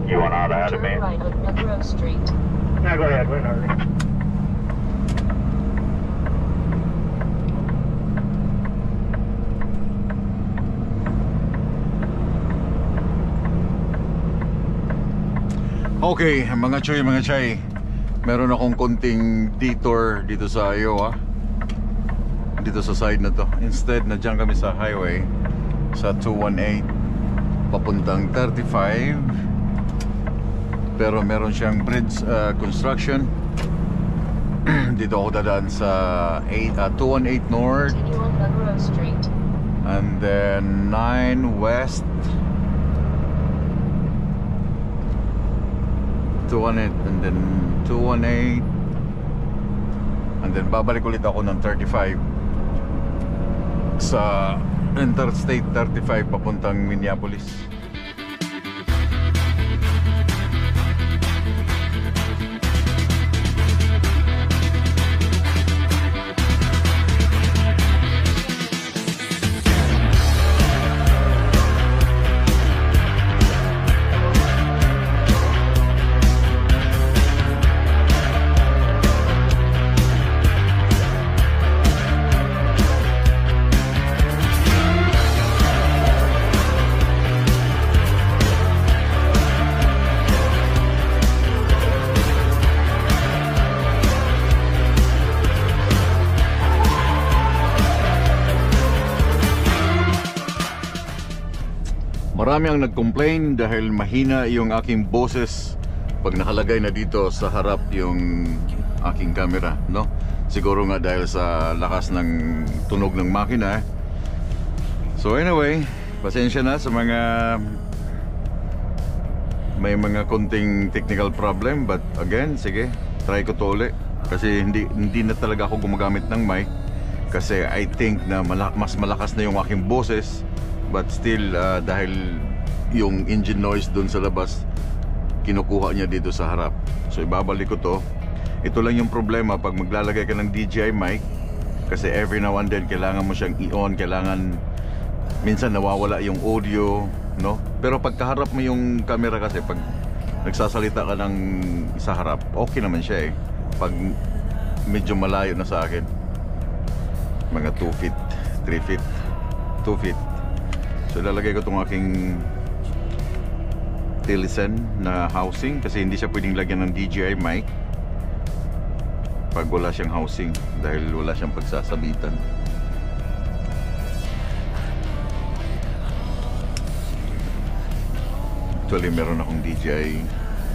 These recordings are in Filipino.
You want out ahead of me? Turn right on Monroe Street. Yeah, go ahead. We're in a hurry. Okay, mga chay, meron akong konting detour dito sa Iowa, dito sa side na to. Instead, nadyan kami sa highway sa 218 papuntang 35, pero meron siyang bridge construction. Dito ako dadaan sa 218 North, Continue on Monroe Street. and then 9 West, 218, and then 218, and then babalik ulit ako ng 35 sa Interstate 35 papuntang Minneapolis. Marami ang nag-complain dahil mahina yung aking boses pag nakalagay na dito sa harap yung aking camera, no? Siguro nga dahil sa lakas ng tunog ng makina. So anyway, pasensya na sa mga may mga konting technical problem, but again, sige, try ko to ulit kasi hindi na talaga ako gumagamit ng mic kasi I think na mas malakas na yung aking boses. But still, dahil yung engine noise dun sa labas, kinukuha niya dito sa harap. So ibabalik ko to. Ito lang yung problema pag maglalagay ka ng DJI mic, kasi every now and then kailangan mo siyang i-on, kailangan minsan nawawala yung audio, no? Pero pag kaharap mo yung camera, kasi pag nagsasalita ka ng sa harap, okay naman siya eh. Pag medyo malayo na sa akin, mga 2 feet, 3 feet, 2 feet, so lalagay ko itong aking Tilisen na housing, kasi hindi siya pwedeng lagyan ng DJI mic pag wala siyang housing dahil wala siyang pagsasabitan. Actually meron akong DJI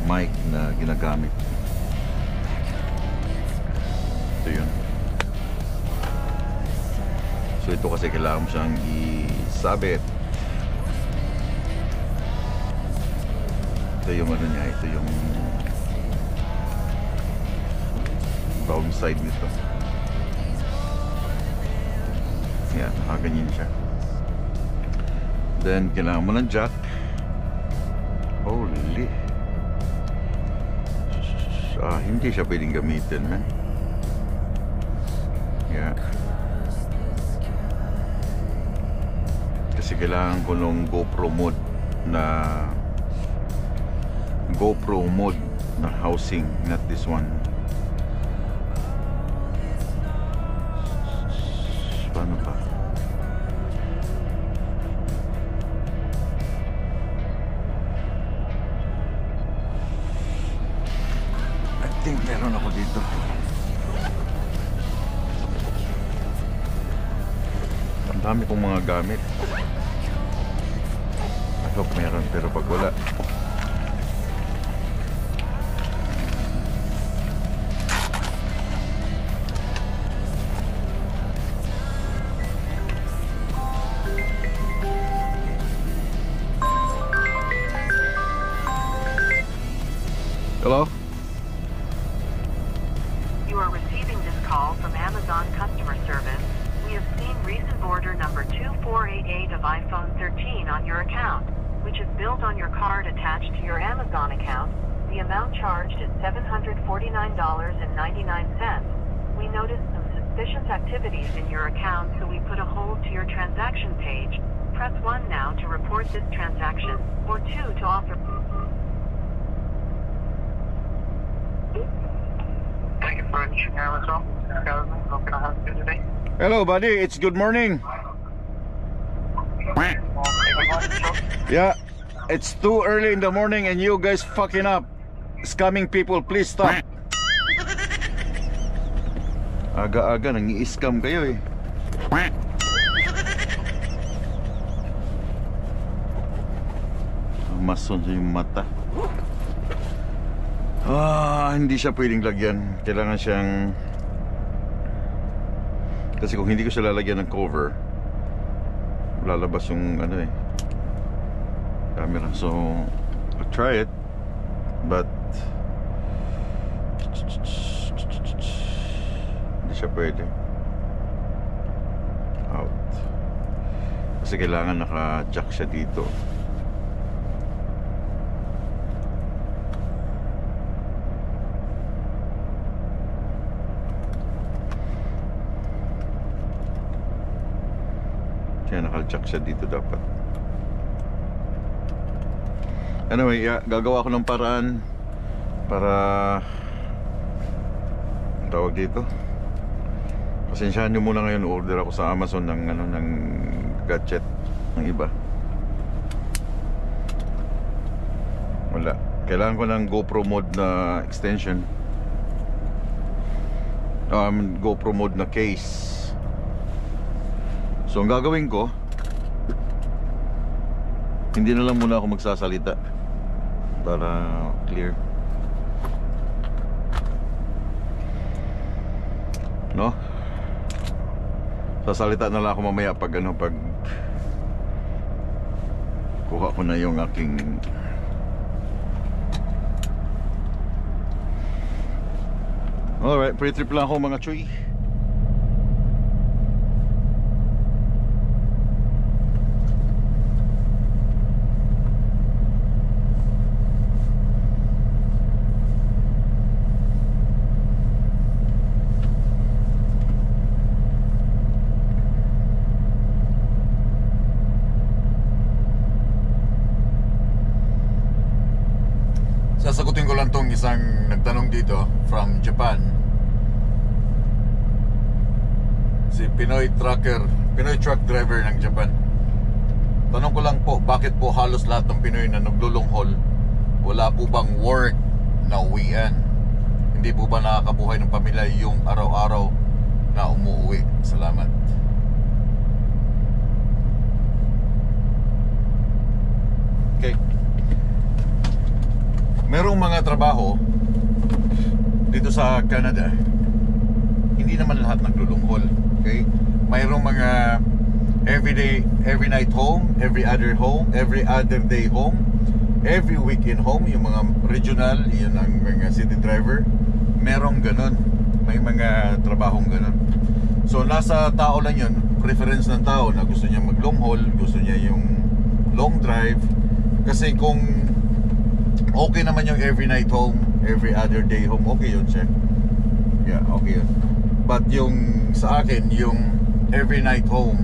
mic na ginagamit. Ito yun. So ito kasi kailangan mo siyang isabit. Ito yung ano niya, ito yung downside nito. Yan, nakaganyan siya. Then kailangan mo ng jack. Holy, hindi siya pwedeng gamitin, man. Yeah. Kasi kailangan ko nung GoPro mode na housing, not this one. Paano ba? I think meron ako dito. Ang dami kong mga gamit. I hope meron, pero pag wala, hello? You are receiving this call from Amazon customer service. We have seen recent order number 2488 of iPhone 13 on your account, which is billed on your card attached to your Amazon account. The amount charged is $749.99. We noticed some suspicious activities in your account, so we put a hold to your transaction page. Press 1 now to report this transaction, or 2 to offer. Thank you for reaching Amazon. How can I help you today? Hello, buddy. It's good morning. Yeah, it's too early in the morning and you guys fucking up. Scamming people, please stop. Aga-aga, nang-i-scam kayo eh. Mason sa yung mata. Hindi siya pwedeng lagyan. Kailangan siyang... Kasi kung hindi ko siya lalagyan ng cover, lalabas yung ano eh, camera. So I'll try it, but hindi siya pwede. Out. Kasi kailangan naka-jack siya dito. Kaya naka-jack siya dito dapat. Anyway, yeah, gagawa ko ng paraan para tawag dito. Pasensyahan nyo muna ngayon, order ako sa Amazon ng ano, ng gadget ng iba. Wala. Kailangan ko ng GoPro mode na extension. GoPro mode na case. So ang gagawin ko, hindi na lang muna ako magsasalita para clear, no? Sasalita na lang ako mamaya pag ano, pag kuha ko na yung aking alright, pre-trip lang ako mga chuy. Sasagutin ko lang tong isang nagtanong dito from Japan. Si Pinoy truck driver ng Japan. Tanong ko lang po, bakit po halos lahat ng Pinoy na naglulunghol wala po bang work na uwian? Hindi po ba nakakabuhay ng pamilya yung araw-araw na umuwi? Salamat. Okay. Merong mga trabaho dito sa Canada, hindi naman lahat naglulunghol. Okay? Mayroong mga every night home, every other day home, every weekend home. Yung mga regional, yun ang mga city driver. Merong ganun. May mga trabahong ganun. So nasa tao lang yun. Preference ng tao na gusto niya mag-long haul, gusto niya yung long drive. Kasi kung okay naman yung every night home, every other day home, okay yun siya. Yeah, okay yun. But yung sa akin, yung every night home,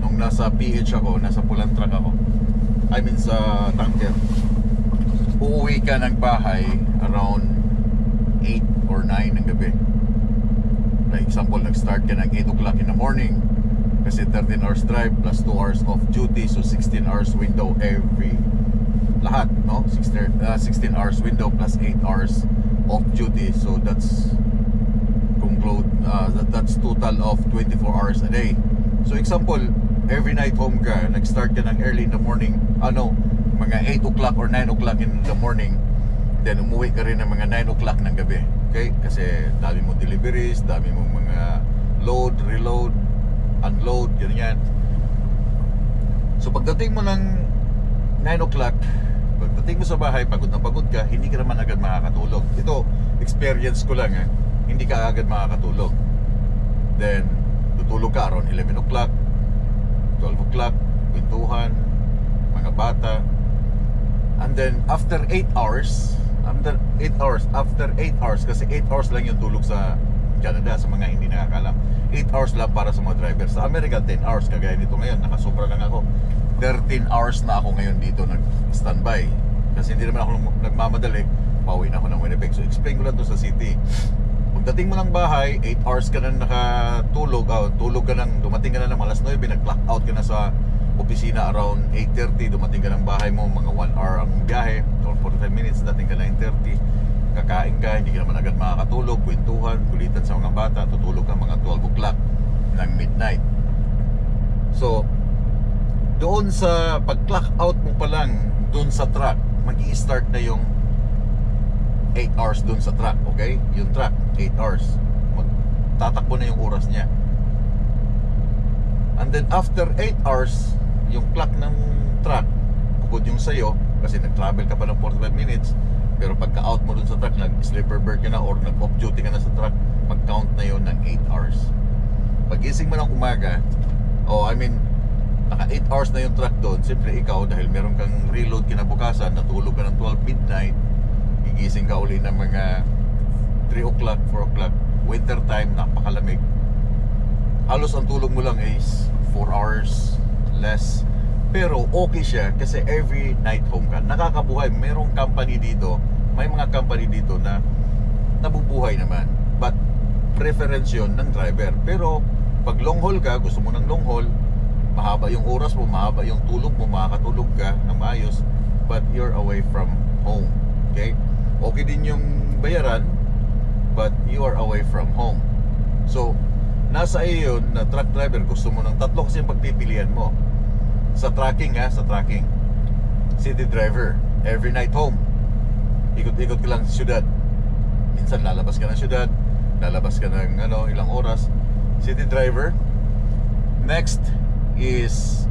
nung nasa PH ako, nasa pulang truck ako, I mean sa tanker, uuwi ka ng bahay around 8 or 9 ng gabi. Like example, nag-start ka ng 8 o'clock in the morning, kasi 13 hours drive plus 2 hours off duty, so 16 hours window every lahat, no? 16 hours window plus 8 hours off duty, so that's conclude that's total of 24 hours a day. So example, every night home ka, nag-start ka ng early in the morning, mga 8 o'clock or 9 o'clock in the morning, then umuwi ka rin ng mga 9 o'clock ng gabi. Okay? Kasi dami mong deliveries, dami mong mga load, reload, unload, ganyan. So pagdating mo ng 9 o'clock, pagdating mo sa bahay, pagod na pagod ka, hindi ka naman agad makakatulog. Ito, experience ko lang, hindi ka agad makakatulog. Then, tutulog ka around 11 o'clock, 12 o'clock, kwentuhan, mga bata. And then, after 8 hours, kasi 8 hours lang yung tulog sa Canada, sa mga hindi nakakalam. 8 hours lang para sa mga driver. Sa America, 10 hours, kagaya nito ngayon, nakasubra lang ako. 13 hours na ako ngayon dito nag-standby. Kasi hindi naman ako nagmamadali, pauwi na ako ng Winnipeg. So explain ko lang to sa city. Pagdating mo ng bahay, 8 hours ka na nakatulog, tulog ka nang, dumating ka na ng alas 9, nag-clock out ka na sa opisina around 8:30, dumating ka ng bahay mo, mga 1 hour ang biyahe, or 45 minutes, dating ka 9:30, kakain ka, hindi ka naman agad makakatulog, kwentuhan, kulitan sa mga bata, tutulog ka mga 12 o'clock ng midnight. So, doon sa pag-clock out mo pa lang, doon sa truck, mag-i-start na yung 8 hours doon sa truck, okay? Yung truck, 8 hours. Tatakbo na yung oras niya. And then after 8 hours, yung clock ng truck, bukod yung sayo, kasi nag-travel ka pa ng 45 minutes, pero pagka-out mo dun sa truck, nag-sleeper berth ka na or nag-off duty ka na sa truck, mag-count na yon ng 8 hours. Pag-gising mo ng umaga, naka 8 hours na yung truck doon, siyempre ikaw, dahil meron kang reload kinabukasan, natulog ka ng 12 midnight, gigising ka uli ng mga 3 o'clock, 4 o'clock, winter time, napakalamig. Halos ang tulog mo lang is 4 hours less, pero okay siya kasi every night home ka, nakakabuhay. Merong company dito, may mga company dito na nabubuhay naman, but preference yun ng driver. Pero pag long haul ka, gusto mo ng long haul, mahaba yung oras mo, mahaba yung tulog mo, makakatulog ka ng maayos, but you're away from home, okay? Okay din yung bayaran, but you are away from home. So nasa iyo yun na truck driver, gusto mo ng tatlo kasi yung pagpipilian mo. Sa tracking sa tracking, city driver, every night home, ikot-ikot ka lang sa syudad. Minsan lalabas ka ng syudad, lalabas ka ng ilang oras. City driver. Next is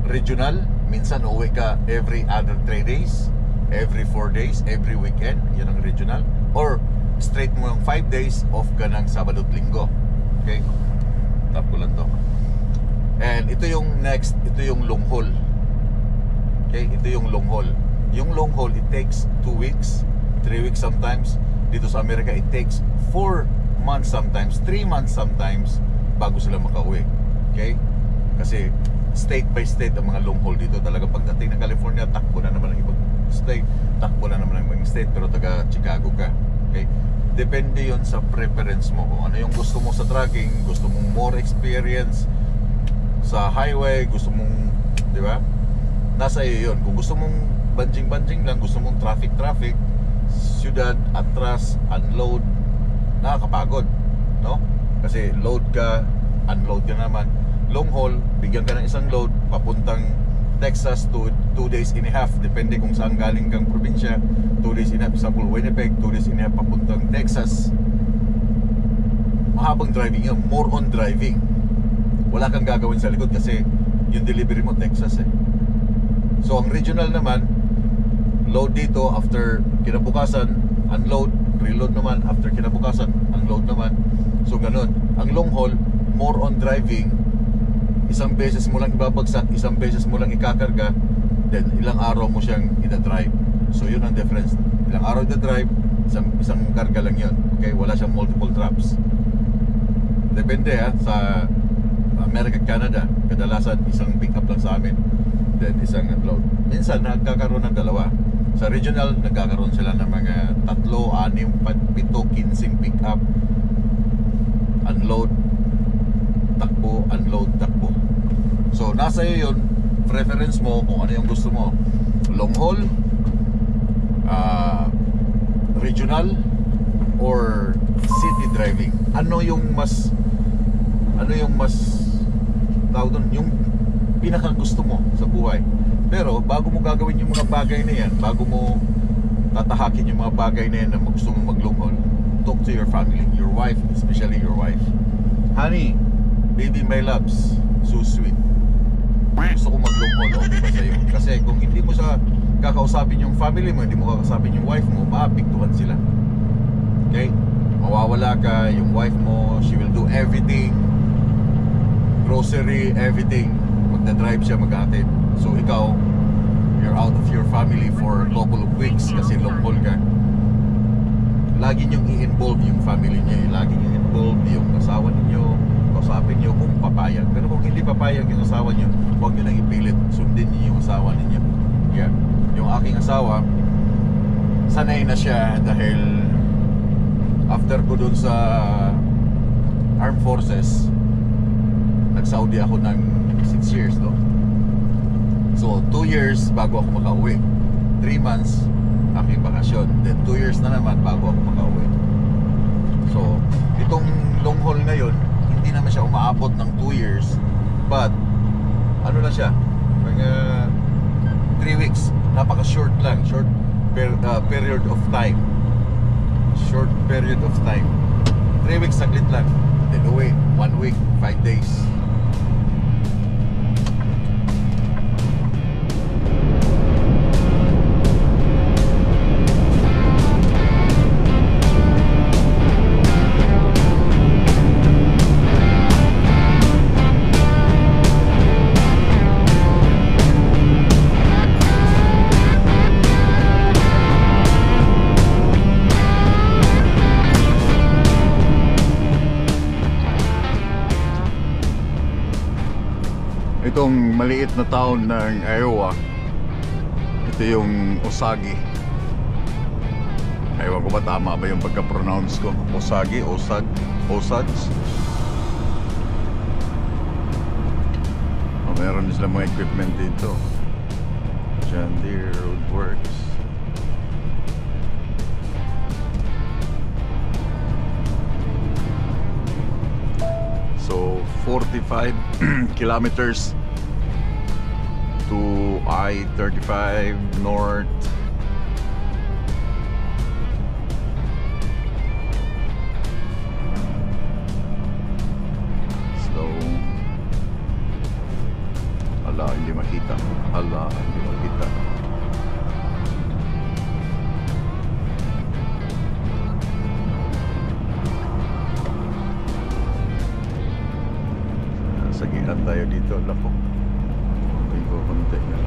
regional. Minsan uwi ka every other 3 days, every 4 days, every weekend. Yan ang regional. Or straight mo yung 5 days, off ka ng Sabado at Linggo. Okay? Tap ko lang to. And ito yung next, ito yung long haul. Okay, ito yung long haul. Yung long haul, it takes 2 weeks, 3 weeks sometimes. Dito sa Amerika, it takes 4 months sometimes, 3 months sometimes bago sila makauwi. Okay? Kasi state by state ang mga long haul dito. Talaga pagdating ng California, takbo na naman ang ibang state, takbo na naman ang ibang state, pero taga Chicago ka. Okay? Depende yon sa preference mo. Kung ano yung gusto mo sa trucking, gusto mong more experience sa highway, gusto mong, di ba? Nasa iyo yun. Kung gusto mong banjing-banjing lang, gusto mong traffic, syudad, atras, unload, nakakapagod, no? Kasi load ka, unload ka naman. Long haul, bigyan ka ng isang load, papuntang Texas to 2 days and a half, depende kung saan galing kang probinsya. 2 days and a half, example Winnipeg, 2 days and a half papuntang Texas. Mahabang driving yun, more on driving. Wala kang gagawin sa likod kasi yung delivery mo Texas So ang regional naman, load dito, after kinabukasan unload, reload naman, after kinabukasan unload naman. So ganun. Ang long haul, more on driving. Isang beses mo lang ibabagsak, isang beses mo lang ikakarga, then ilang araw mo siyang ida-drive. So yun ang difference. Ilang araw ida-drive, isang karga lang yun. Okay, wala siyang multiple drops. Depende sa America, Canada, kadalasan isang pick up lang sa amin, then isang unload. Minsan nagkakaroon ng dalawa. Sa regional, nagkakaroon sila ng mga 3, 6, 7, 15 pick up, unload, takbo, unload, takbo. So nasa iyo yun, preference mo kung ano yung gusto mo. Long haul, regional, or city driving. Ano yung mas tawag doon, yung pinaka gusto mo sa buhay. Pero bago mo gagawin yung mga bagay na yan, bago mo tatahakin yung mga bagay na yan na gusto mong mag-long haul, talk to your family, your wife, especially your wife. Honey, baby, my loves, so sweet, gusto ko mag-long haul, okay ba sa'yo? Kasi kung hindi mo sa kakausapin yung family mo, hindi mo kakausapin yung wife mo, maapektuhan sila. Okay? Mawawala ka, yung wife mo, she will do everything, grocery, everything. Magdadrive siya, maghatid. So ikaw, you're out of your family for a couple of weeks kasi long haul ka. Lagi niyong i-involve yung family niya, lagi niyong i-involve yung asawa ninyo, kausapin niyo kung papayag. Pero kung hindi papayag yung asawa niyo, huwag niyo nang ipilit, sundin niyo yung asawa ninyo. Yeah. Yung aking asawa, sanay na siya dahil after ko dun sa Armed Forces, nag-Saudi ako ng 6 years, no? So 2 years bago ako makauwi, 3 months aking bakasyon, then 2 years na naman bago ako makauwi. So itong long haul ngayon, hindi naman siya umaabot ng 2 years, but ano na siya, mga 3 weeks, napaka short lang, short period of time, short period of time. 3 weeks saglit lang, then uwi 1 week, 5 days. Itong maliit na town ng Iowa, ito yung Osage. Ewan ko ba tama ba yung pagka-pronounce ko? Osage, Osage, Osage. Meron sila mga equipment dito. John Deere Roadworks. So 45 kilometers to I-35 North. Slow. Hala, hindi makita. Hala, hindi makita. Sagihan tayo dito. Lako. Konti na.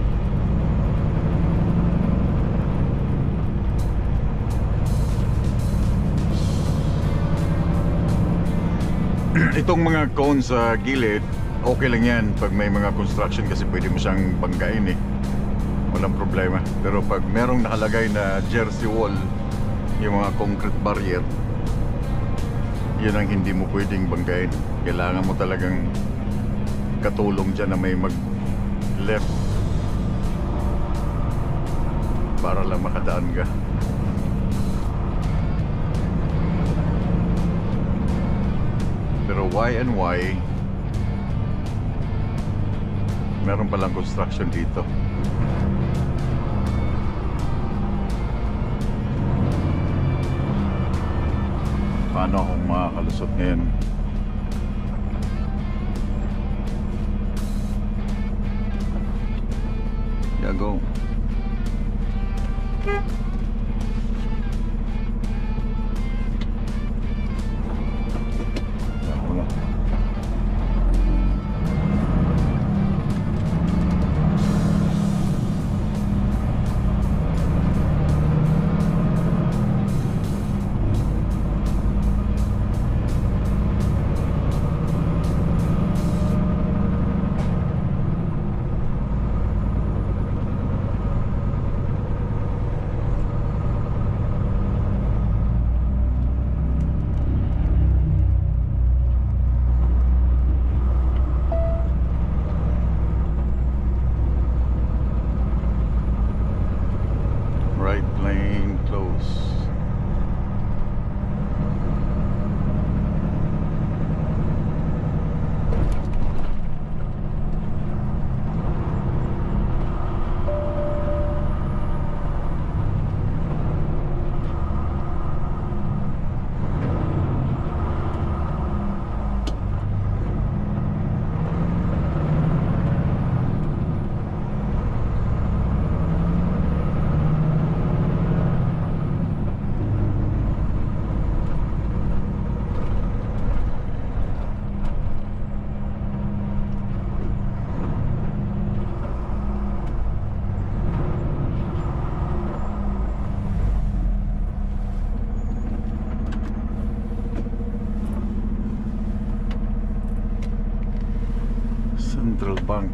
Itong mga cones sa gilid, okay lang yan pag may mga construction kasi pwede mo siyang banggain eh. Walang problema. Pero pag merong nakalagay na jersey wall, yung mga concrete barrier, yun ang hindi mo pwedeng banggain. Kailangan mo talagang katulong dyan na may left para lang makadaan ka. Pero why and why meron palang construction dito. Paano akong makakalusot ngayon? Yeah, go. Right lane close. Central Bank.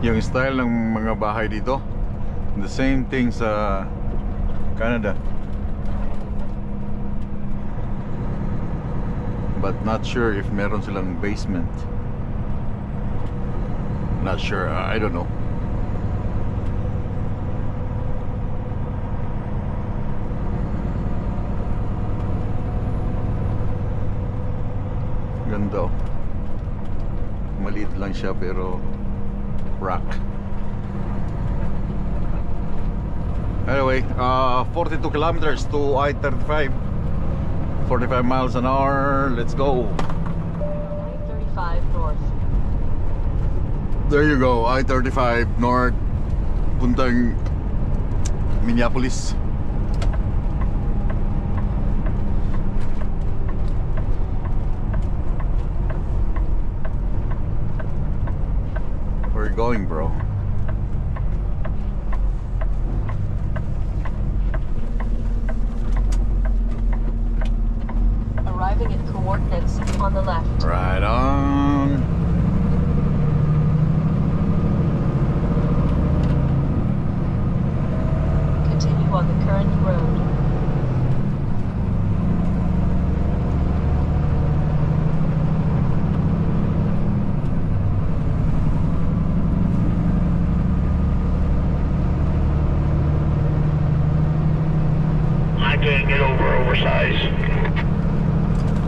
Yung style ng mga bahay dito, the same thing sa Canada. But not sure if meron silang basement. Not sure, I don't know. Ganda oh. Maliit lang siya pero rock. Anyway, 42 kilometers to I-35. 45 miles an hour. Let's go. I-35 north. There you go. I-35 north. Puntang Minneapolis. Where are you going, bro? Arriving at coordinates on the left. Right on. Continue on the current road. I can't get over oversized.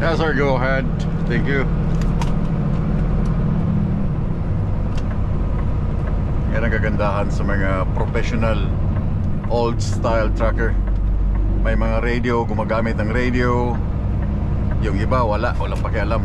Yes, sir, go ahead. Thank you. Yan ang kagandahan sa mga professional old style trucker. May mga radio, gumagamit ng radio. Yung iba walang pakialam.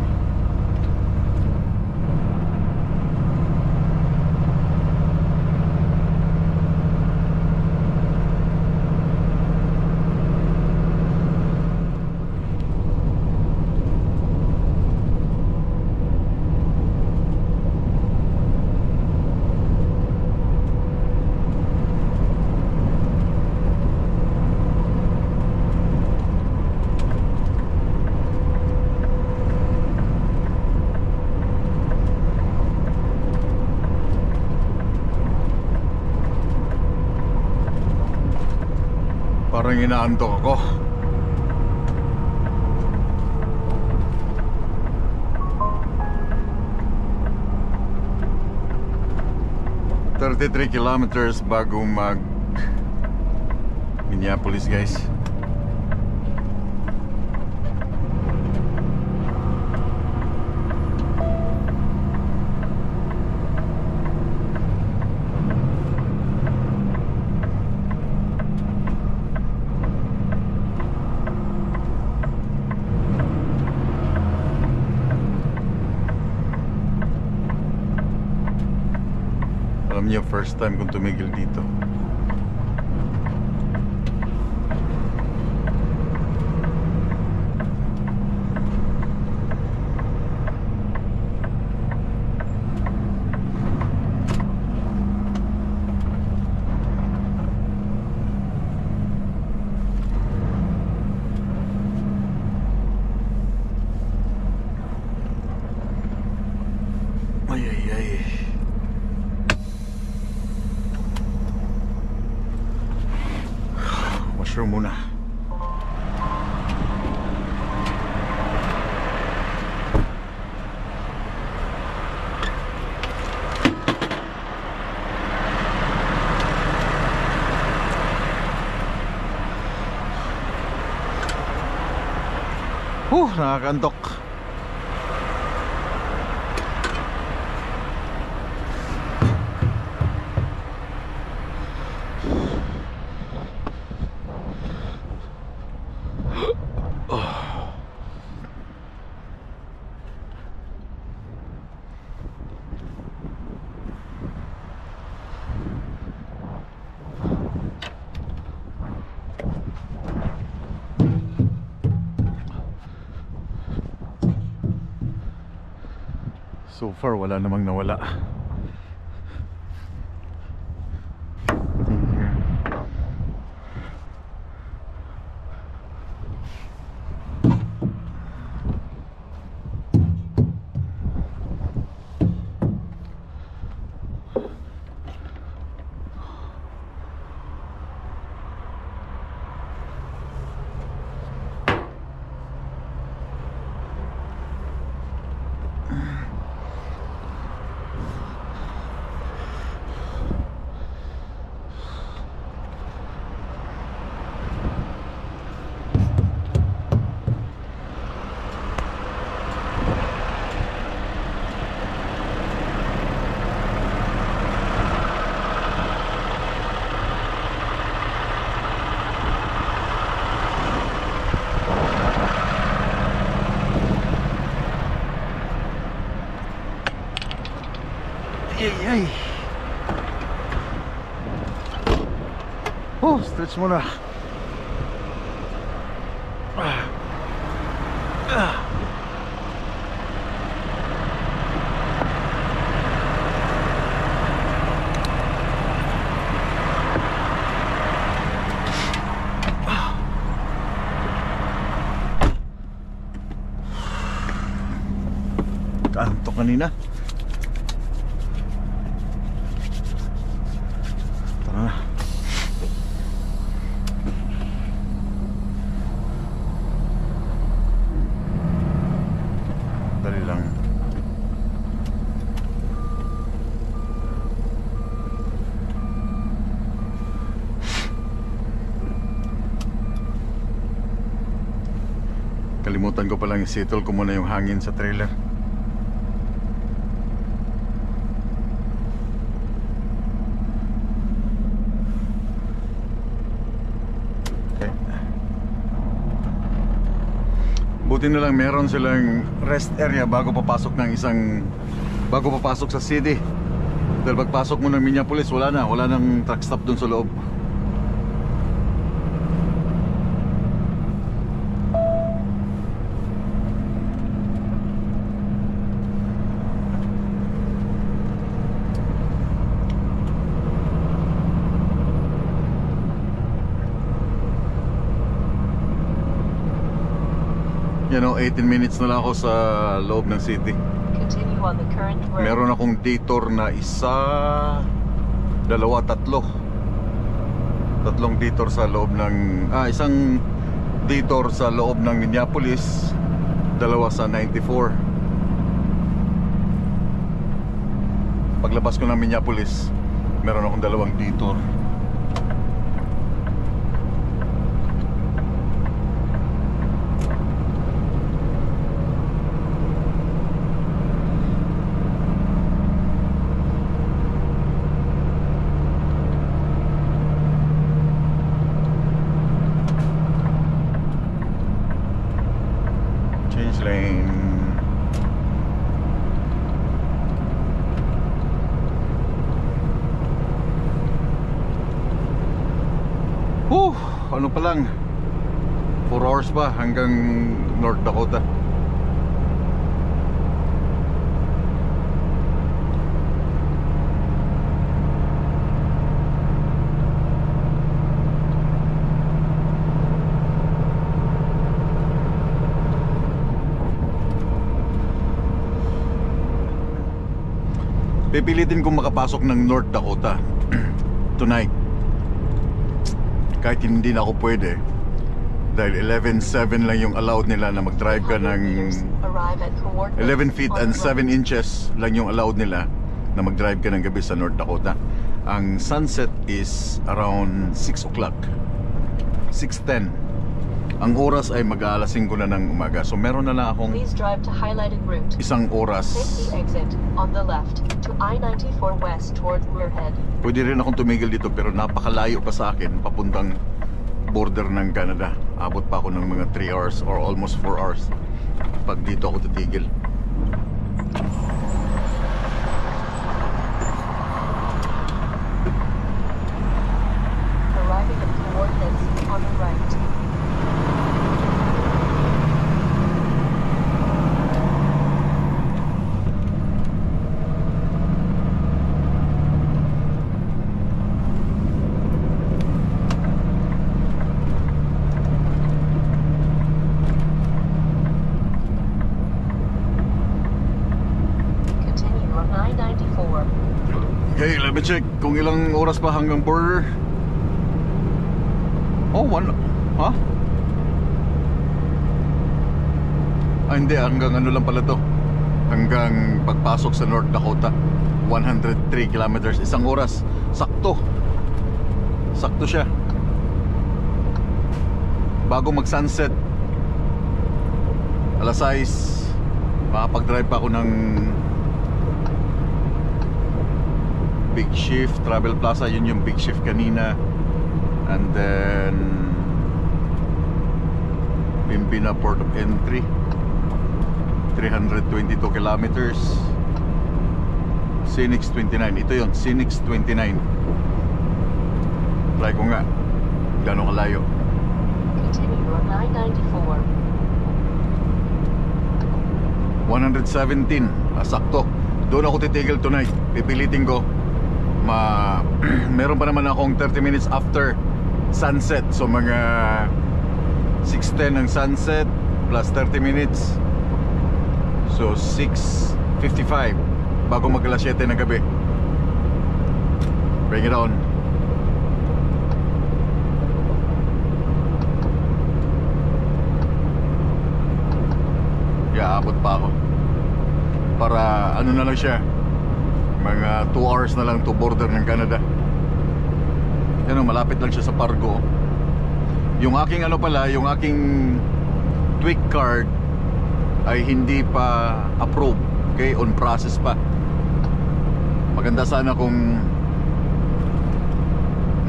Parang inaantok ako. "33 kilometers bago mag Minneapolis, guys." Alam niyo, first time kong tumigil dito. Ay, ay, ay. Washroom muna. Nakakantok. So far wala namang nawala. Oh, stretch muna. Kanto kanina. Tara na. Dali lang. Kalimutan ko palang isettle ko muna yung hangin sa trailer. Buti na lang meron silang rest area bago papasok sa city. Dahil pagpasok mo ng Minneapolis, wala nang truck stop dun sa loob. You know, 18 minutes na lang ako sa loob ng city. Continue on the current road. Meron akong detour na isa, dalawa, tatlo. Tatlong detour sa loob ng isang detour sa loob ng Minneapolis, dalawa sa 94. Paglabas ko ng Minneapolis, meron akong dalawang detour. Lane. Ano pa lang, 4 hours pa hanggang North Dakota. Pipilitin kong makapasok ng North Dakota tonight. Kahit hindi na ako pwede. Dahil 11.7 lang yung allowed nila na mag-drive ka ng 11 feet and 7 inches lang yung allowed nila na mag-drive ka ng gabi sa North Dakota. Ang sunset is around 6 o'clock, 6:10. Ang oras ay mag-aalas 5 na ng umaga. So meron na lang akong Please drive to highlighted route. isang oras. Take the exit on the left to I-94 west toward Muirhead. Pwede rin akong tumigil dito pero napakalayo pa sa akin papuntang border ng Canada. Abot pa ako ng mga 3 hours or almost 4 hours pag dito ako titigil. Arriving at coordinates on the right. Okay, let me check kung ilang oras pa hanggang border. Oh, hindi, hanggang ano lang pala to. Hanggang pagpasok sa North Dakota, 103 kilometers, isang oras. Sakto siya. Bago mag sunset, alas 6, makapag-drive pa ako ng Big Shift, Travel Plaza. Yun yung Big Shift kanina. And then Pembina Port of Entry, 322 kilometers. Phoenix 29. Ito yun, Phoenix 29. Try ko nga. Gano'ng kalayo? Continue on I-94. 117. Sakto. Doon ako titigil tonight. Pipilitin ko. Meron pa naman akong 30 minutes after sunset. So mga 6:10 ng sunset plus 30 minutes. So 6:55 bago mag alas 7 ng gabi. Bring it on. Aabot pa ako. Para ano na lang siya, mga 2 hours na lang to border ng Canada. Yan, malapit lang siya sa Fargo. Yung aking ano pala, yung aking tweak card ay hindi pa approved. Okay, on process pa. Maganda sana kung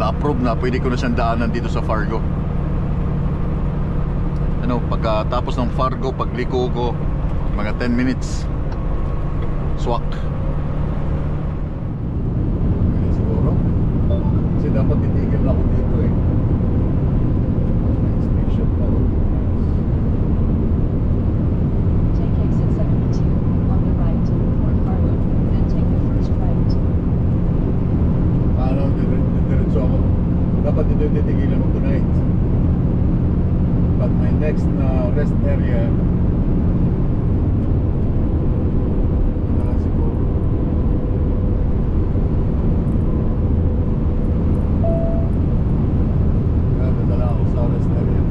na-approve na, pwede ko na siyang daanan dito sa Fargo. Ano, pagkatapos ng Fargo, pagliko ko, mga 10 minutes swak. Siguro kasi dapat titigil na ako dito eh. Inspection pa. Take exit 72 on the right toward Fargo, then take the first right. Ano, diretso ako. Dapat dito titigilan mo tonight. But my next rest area siguro. Dadala ako sa rest area.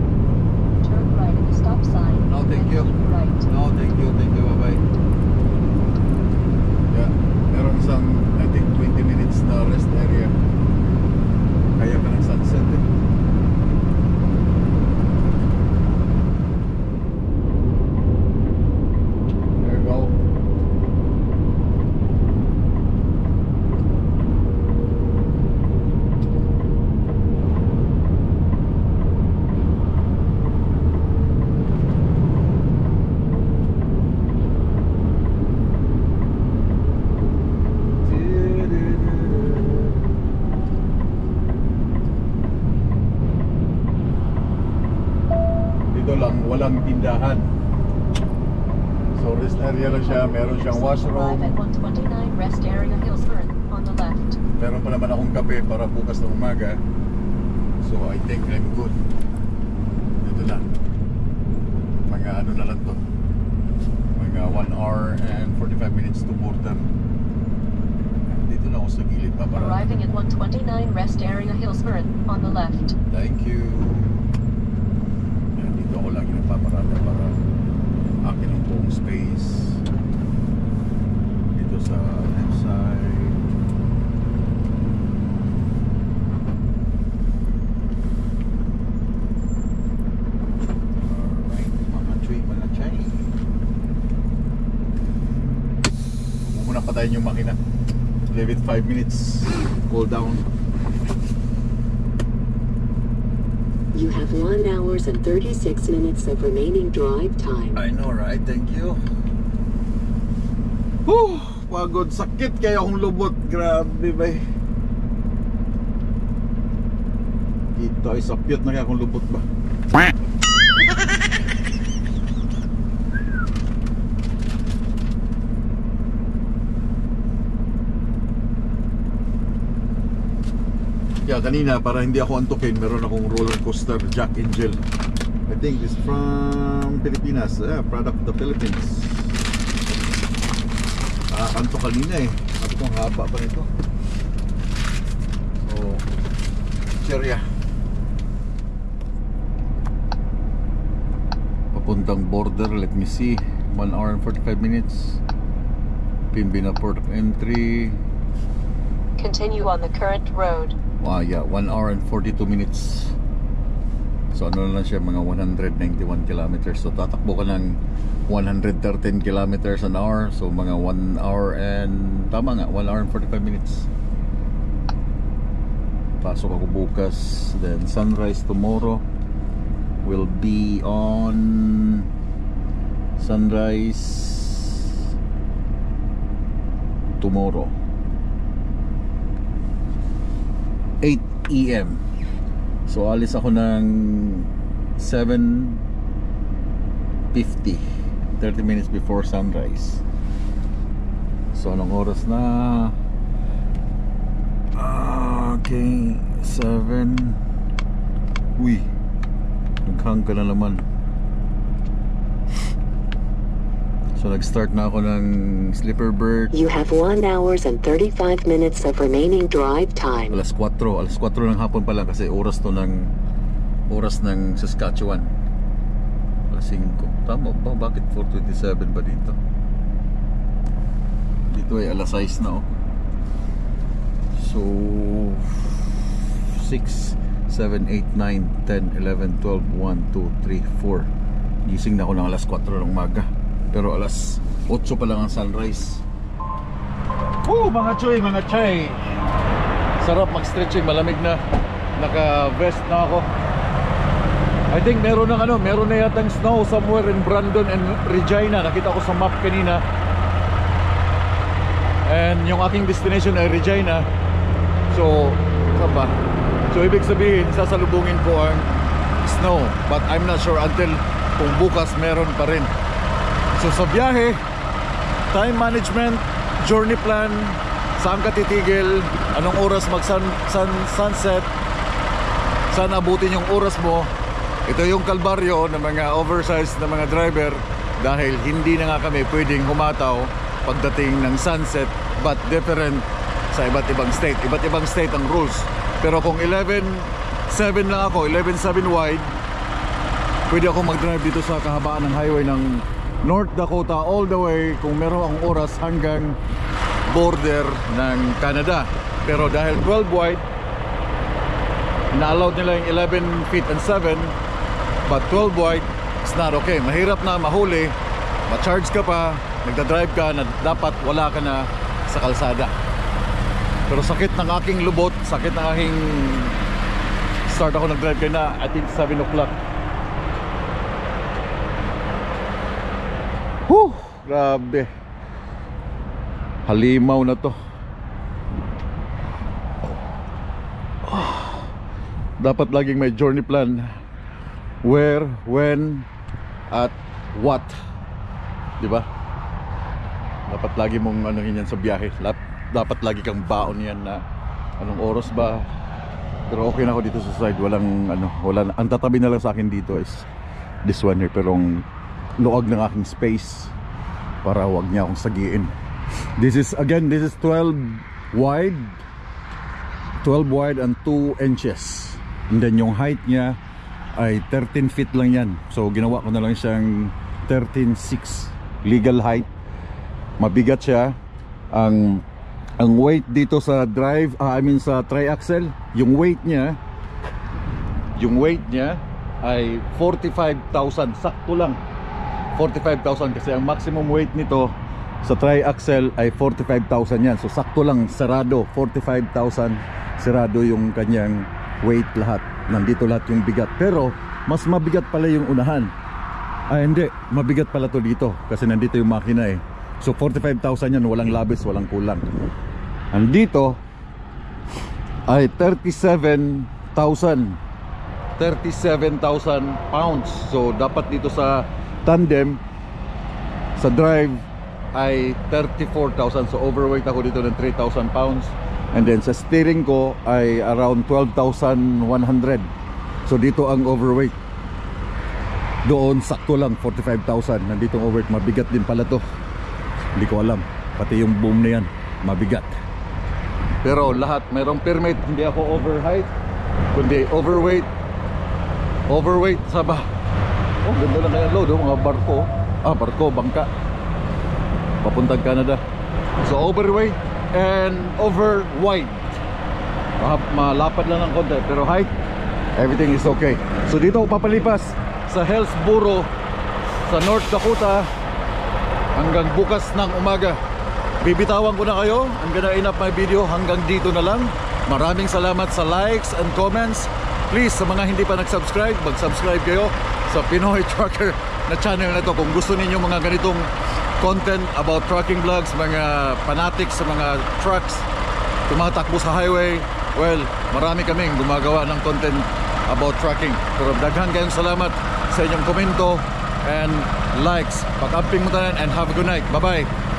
Turn right at the stop sign. No, thank you. Then keep right. No, thank you, bye bye. Yeah, meron isang I think 20 minutes na rest area. Kaya pa ng sunset eh. Walang tindahan. So rest area lang siya, meron siyang washroom. Arrive at 129 rest area Hillsborough on the left. Meron pa naman akong kape para bukas na umaga. So I think I'm good. Dito na. Mga ano na lang to. Mga 1 hour and 45 minutes to border. Dito na ako sa gilid pa para. Arriving at 129 rest area Hillsborough on the left. Thank you. Dito ako lang yung nagpaparada para akin ang buong space dito sa left side. Alright, mga tree, mga chay. Muna patayin yung makina. Leave it 5 minutes. Cool down. You have 1 hour and 36 minutes of remaining drive time. I know, right? Thank you. Whew! Pagod, sakit kaya akong lubot. Grabe ba? Dito ay sapyot na kaya akong lubot ba? Kaya kanina para hindi ako antukin, meron akong roller coaster Jack Angel. I think it's from Pilipinas, product of the Philippines. Anto kanina eh. Sabi ko, haba pa nito. So, Cheria. Papuntang border, let me see. 1 hour and 45 minutes. Pembina Port of Entry. Continue on the current road. Yeah, 1 hour and 42 minutes. So ano lang siya, mga 191 kilometers. So tatakbo ka ng 113 kilometers an hour. So mga 1 hour and, tama nga, 1 hour and 45 minutes. Pasok ako bukas. Then sunrise tomorrow will be on sunrise tomorrow 8 AM So alis ako ng 7:50, 30 minutes before sunrise. So anong oras na? Okay, 7. Uy, naghang ka na naman. So nag-start na ako ng Sleeper Bird. You have 1 hours and 35 minutes of remaining drive time. Alas 4 ng hapon pa lang kasi oras ng Saskatchewan. Alas 5. Tama ba? Bakit 4:27 ba dito? Dito ay alas 6 na oh. So 6, 7, 8, 9, 10, 11, 12, 1, 2, 3, 4. Gising na ako ng alas 4 ng umaga. Pero alas 8 pa lang ang sunrise. Mga choy, mga chay. Sarap mag-stretching, malamig na. Naka-vest na ako. I think meron na yatang snow somewhere in Brandon and Regina. Nakita ko sa map kanina. And yung aking destination ay Regina. So, saan ba? So ibig sabihin, sasalubungin ko ang snow. But I'm not sure until kung bukas meron pa rin. So sa biyahe, time management, journey plan, saan ka titigil, anong oras sunset, saan abutin yung oras mo. Ito yung kalbaryo ng mga oversized na mga driver dahil hindi na nga kami pwedeng humataw pagdating ng sunset, but different sa iba't ibang state. Iba't ibang state ang rules. Pero kung 11.7 lang ako, 11.7 wide, pwede ako mag-drive dito sa kahabaan ng highway ng North Dakota all the way kung meron akong oras hanggang border ng Canada. Pero dahil 12 wide, na-allowed nila yung 11 feet and 7, but 12 wide, it's not okay. Mahirap na mahuli, ma-charge ka pa, nagda-drive ka na dapat wala ka na sa kalsada. Pero sakit ng aking lubot, sakit ng aking start ako nag-drive kayo na I think 7 o'clock. Grabe, halimaw na to. Dapat laging may journey plan. Where, when, at what, diba? Dapat lagi mong anuhin yan sa biyahe. Dapat lagi kang baon yan na anong oras ba. Pero okay na ako dito sa side. Walang ang tatabi na lang sa akin dito is this one here. Pero ang luwag ng aking space para wag niya akong sagiin. This is 12 wide. 12 wide and 2 inches. And then yung height niya ay 13 feet lang yan. So ginawa ko na lang siyang 13.6 legal height. Mabigat siya. Ang weight dito sa drive, sa tri-axle, yung weight niya ay 45,000. Sakto lang 45,000 kasi ang maximum weight nito sa tri-axle ay 45,000 yan. So sakto lang, sarado 45,000, sarado yung kanyang weight lahat. Nandito lahat yung bigat. Pero mas mabigat pala yung unahan. Hindi, mabigat pala to dito kasi nandito yung makina eh. So 45,000 yan, walang labis, walang kulang. Andito ay 37,000 pounds. So dapat dito sa tandem, sa drive ay 34,000. So overweight ako dito ng 3,000 pounds. And then sa steering ko ay around 12,100. So dito ang overweight. Doon sakto lang 45,000. Nandito ang overweight. Mabigat din pala to. Hindi ko alam. Pati yung boom na yan mabigat. Pero lahat mayroong permit. Hindi ako overheight, kundi overweight. Overweight saba. Oh, ganda lang kaya load, mga barko. Barko, bangka papuntang Canada. So overweight and over wide. Malapad lang ng konti, pero height, everything is okay. So dito ako papalipas sa Hillsboro sa North Dakota hanggang bukas ng umaga. Bibitawan ko na kayo. I'm gonna end up my video hanggang dito na lang. Maraming salamat sa likes and comments. Please, sa mga hindi pa nag-subscribe, mag-subscribe kayo sa Pinoy Trucker na channel na to. Kung gusto ninyo mga ganitong content about trucking vlogs, mga fanatics sa mga trucks, tumatakbo sa highway, well, marami kaming gumagawa ng content about trucking. Pero daghan kayong salamat sa inyong komento and likes. Pag-amping mo tanan and have a good night. Bye-bye.